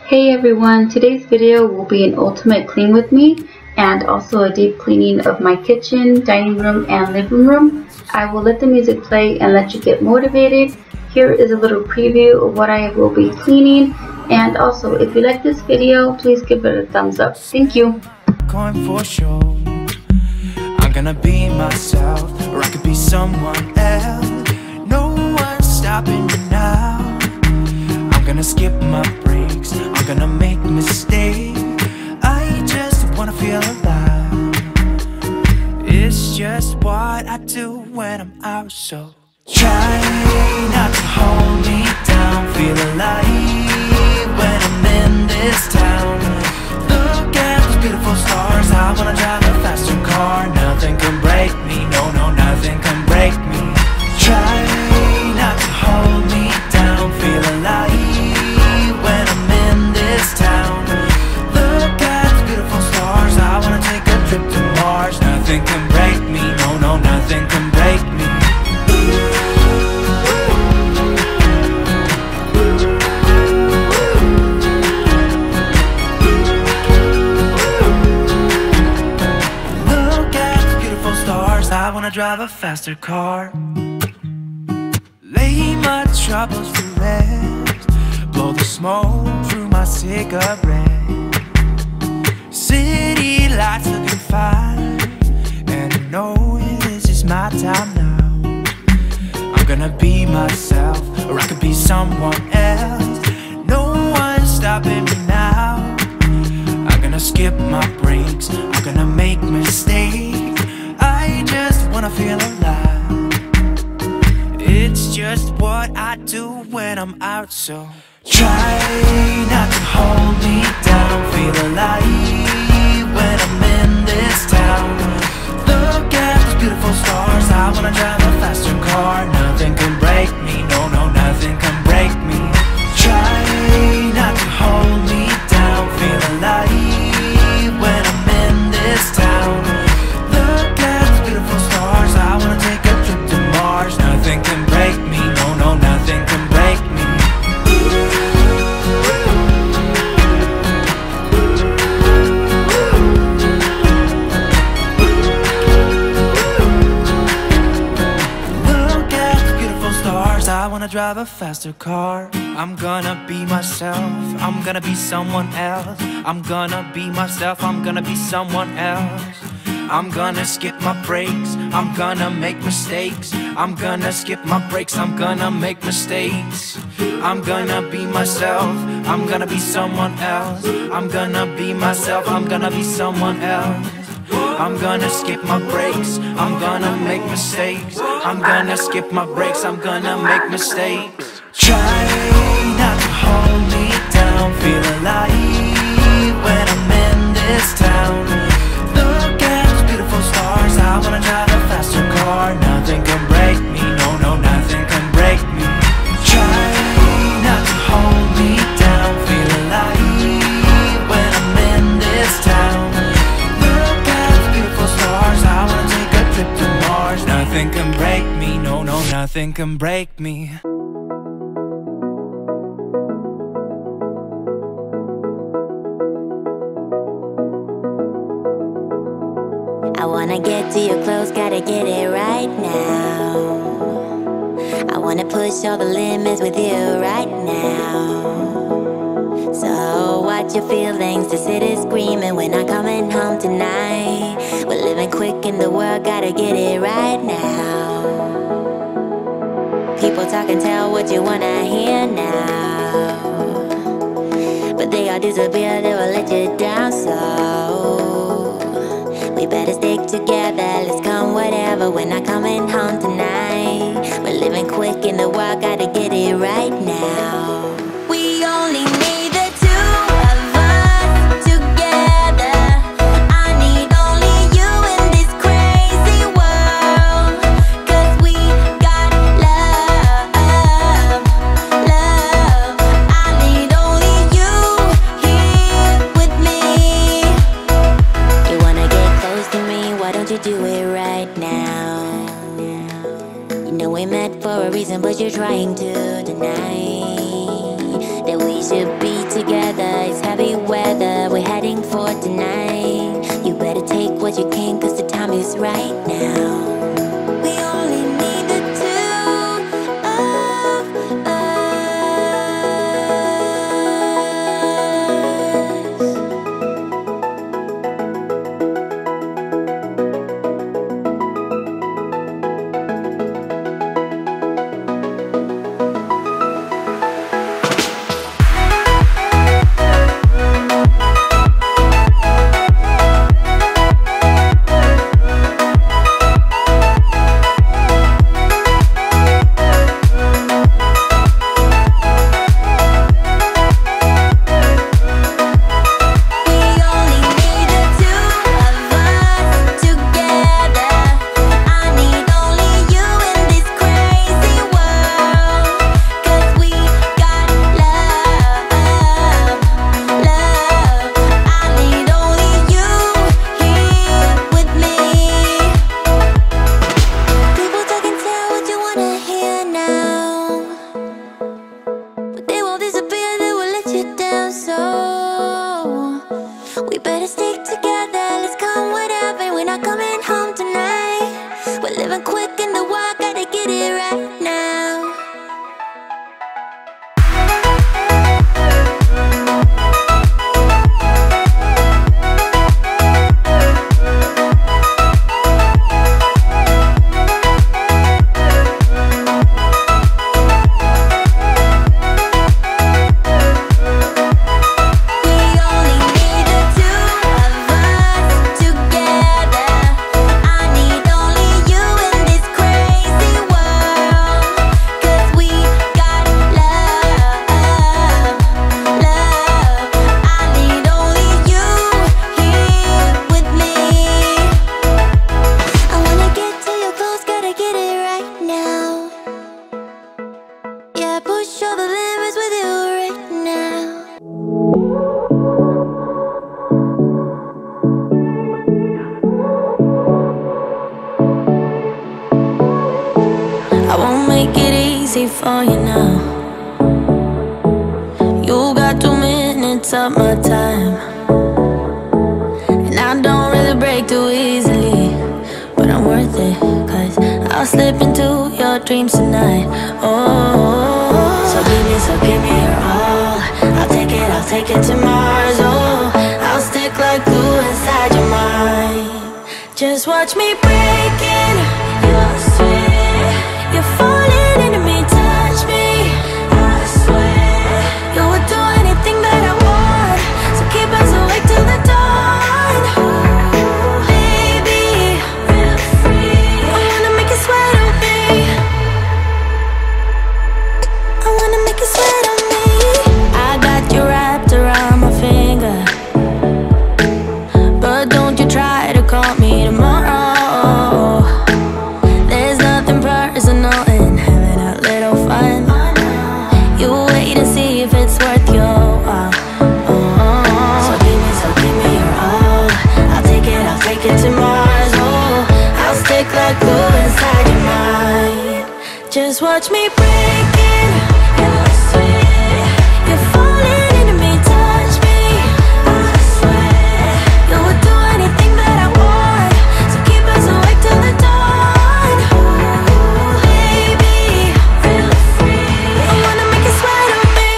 Hey everyone, today's video will be an ultimate clean with me and also a deep cleaning of my kitchen, dining room, and living room. I will let the music play and let you get motivated. Here is a little preview of what I will be cleaning, and also if you like this video, please give it a thumbs up. Thank you. Going for sure. I'm gonna be myself, or I could be someone else. No one's stopping me now. I'm gonna skip my breaks, I'm gonna make mistakes. I just wanna feel alive. It's just what I do when I'm out, so try not to hold me down. Feel alive when I'm in this town. Look at those beautiful stars. I wanna drive a faster car. Nothing can break me, no, no, nothing can break me. Try not to hold me down. Feel alive when I'm in this town. Look at those beautiful stars. I wanna take a trip to Mars. Nothing can break me, no, no, nothing can break me. I wanna drive a faster car. Lay my troubles to rest. Blow the smoke through my cigarette. City lights looking fine, and I know this is my time now. I'm gonna be myself, or I could be someone else. No one's stopping me now. I'm gonna skip my breaks, I'm gonna make mistakes. I just wanna feel alive. It's just what I do when I'm out, so try not to hold me down. Feel alive when I'm in this town. Look at those beautiful stars. I wanna drive a faster car. Nothing can break me, no, no, nothing can break me. Try not to hold me down. Feel alive when I'm in this town. Nothing can break me, no, no, nothing can break me. Look at the beautiful stars. I wanna drive a faster car. I'm gonna be myself, I'm gonna be someone else. I'm gonna be myself, I'm gonna be someone else. I'm gonna skip my breaks, I'm gonna make mistakes. I'm gonna skip my breaks, I'm gonna make mistakes. I'm gonna be myself, I'm gonna be someone else. I'm gonna be myself, I'm gonna be someone else. I'm gonna skip my breaks, I'm gonna make mistakes. I'm gonna skip my breaks, I'm gonna make mistakes. Try not to hold me down. Feel alive when I'm in this town. Look at those beautiful stars. I wanna drive a faster car. Nothing can break me, no, no, nothing can break me. Try not to hold me down. Feel alive when I'm in this town. Look at those beautiful stars. I wanna take a trip to Mars. Nothing can break me, no, no, nothing can break me. I wanna get to your clothes, gotta get it right now. I wanna push all the limits with you right now. So watch your feelings, the city's screaming, we're not coming home tonight. We're living quick in the world, gotta get it right now. People talk and tell what you wanna hear now, but they all disappear, they will let you down, so we better stick together, let's come whatever. We're not coming home tonight. We're living quick in the world, gotta get it right now. We only need the two of us together. I need only you in this crazy world. 'Cause we got love, love. I need only you here with me. You wanna get close to me, why don't you do it right now? You know we met for a reason, but you're trying to deny that we should be together. right now. We only need the two of for you now. You got 2 minutes of my time, and I don't really break too easily, but I'm worth it, 'cause I'll slip into your dreams tonight. Oh, so give me your all. I'll take it to Mars. Oh, I'll stick like glue inside your mind. Just watch me breaking your sweat. You're falling into me, touch me, I swear. You would do anything that I want, so keep us awake till the dawn. Baby, feel free. I wanna make you sweat on me. I wanna make you sweat on me. I got you wrapped around my finger, but don't you try to call me tomorrow. There's nothing personal in having a little fun. You wait and see if it's worth your while. So give me your all. I'll take it to Mars. Oh, I'll stick like glue inside your mind. Just watch me breaking your sweat. You're falling into me, touch me, I swear. You would do anything that I want, so keep us awake till the dawn. Baby, feel free. I wanna make you sweat on me.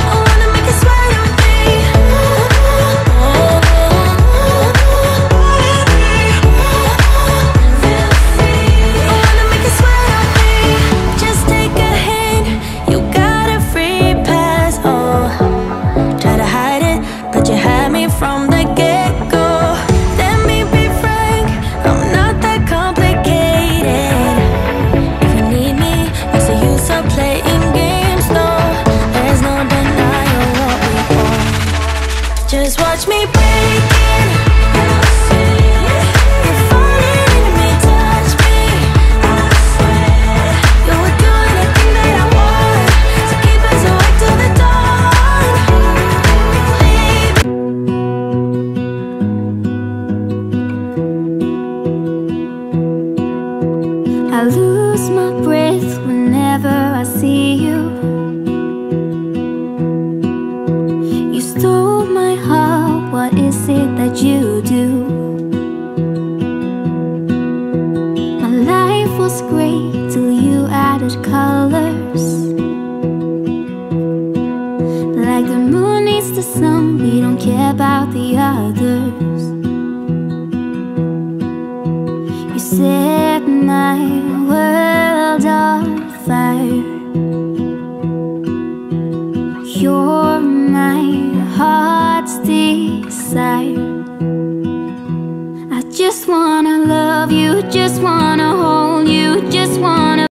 I wanna make you sweat on me. Feel free. I wanna make you sweat on me. Just take a hint, you got a free pass. Oh, try to hide it, but you had me from the get-go. Let me be frank, I'm not that complicated. If you need me, what's the use of playing games? No, there's no denying what we want. Just watch me breaking your sweat. You're falling into me, touch me, I swear. You would do anything that I want, so keep us awake till the dawn. Baby, I lose my breath whenever I see you. did you do? My life was great till you added colors. Like the moon needs the sun, we don't care about the others. You set my world on fire. You're my heart's desire.